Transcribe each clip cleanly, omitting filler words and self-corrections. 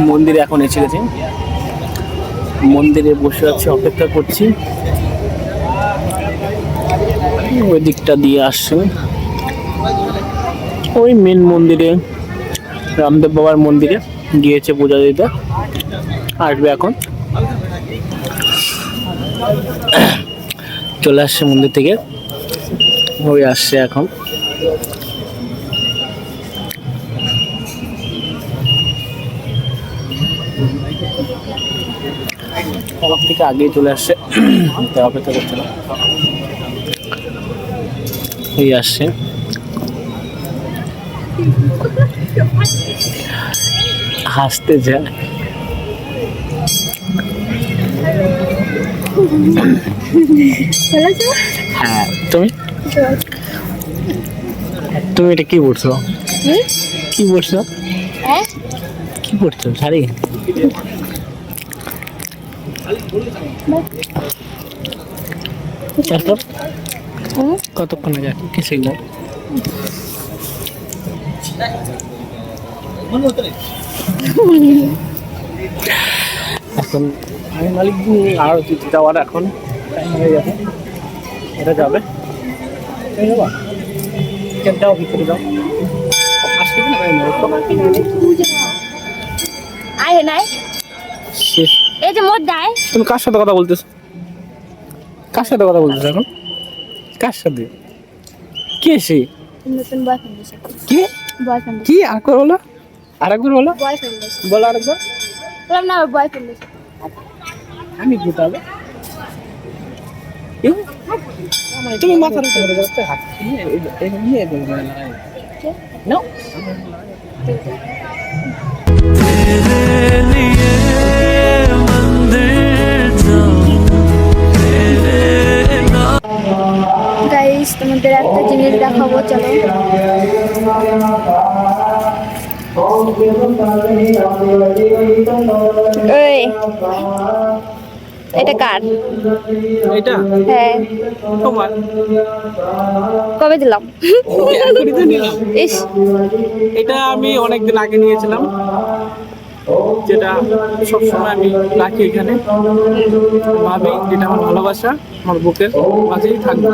মন্দিরে এখন এসে গেছি, মন্দিরে বসে আছি, অপেক্ষা করছি। ওই দিকটা দিয়ে আসছেন, ওই মেন মন্দিরে, রামদেব বাবার মন্দিরে গিয়েছে পূজা দিতে, আসবে এখন। চলে আসছে মন্দির থেকে, ওই আসছে এখন। আমার থেকে আগেই চলে আসছে, অপেক্ষা করছে না, এই আসছে। হাসতে যায়। হ্যাঁ, তুমি তুমি এটা কি পড়ছো? কি পড়ছো? কি পড়ছো? শাড়ি? তারপর কতক্ষণ আগে কি শিখলো? এখন আমি মালিক আরো যাওয়ার এখন টাইম হয়ে যাবে, এটা যাবে। যাও ভিতরে যাও, আসছে কিনা আয় নাই এই যে মোট দায়। তুমি কার সাথে কথা বলতেছো? কার সাথে কথা বলতেছো এখন? কার সাথে? কে সে? নতুন বয়ফ্রেন্ড এসে। কি বয়ফ্রেন্ড? কি আরেকবার বলো, আরেকবার বলো, বয়ফ্রেন্ড এসে। বলো আরেকবার। বললাম না বয়ফ্রেন্ড এসে। আমি কি তাহলে? তুমি মাথার উপরে বসতে হাত নিয়ে এই নিয়ে বলবে না নো। গাইস তোমাদের একটা জিনিস দেখাবো, চলো। এই এটা কার? এটা হ্যাঁ তোমার। কবে দিলাম? এখনই তো নিলাম। ইস, এটা আমি অনেকদিন আগে নিয়েছিলাম, যেটা সবসময় আমি রাখি এখানে, ভাবি এটা আমার ভালোবাসা, আমার বুকের মাঝেই থাকবে।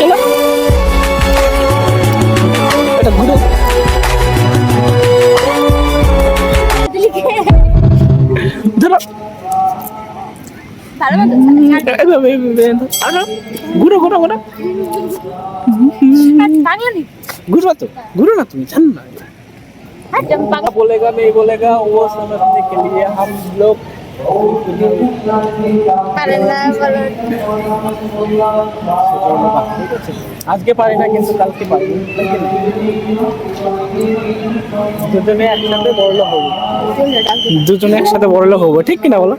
চলো এটা ঘুরো, ধরো ভালো মতো ঘুরো ঘুরো ঘুরো বাঙালি घुरो तो घुरो ना, तुम जान ना। बोलेगा नहीं बोलेगा वो समझने के लिए हम लोग আজকে পারি না কিন্তু কালকে পারি, দুজনে একসাথে বড়লোক হবো, দুজনে একসাথে বড়লোক হবো, ঠিক কিনা বলো?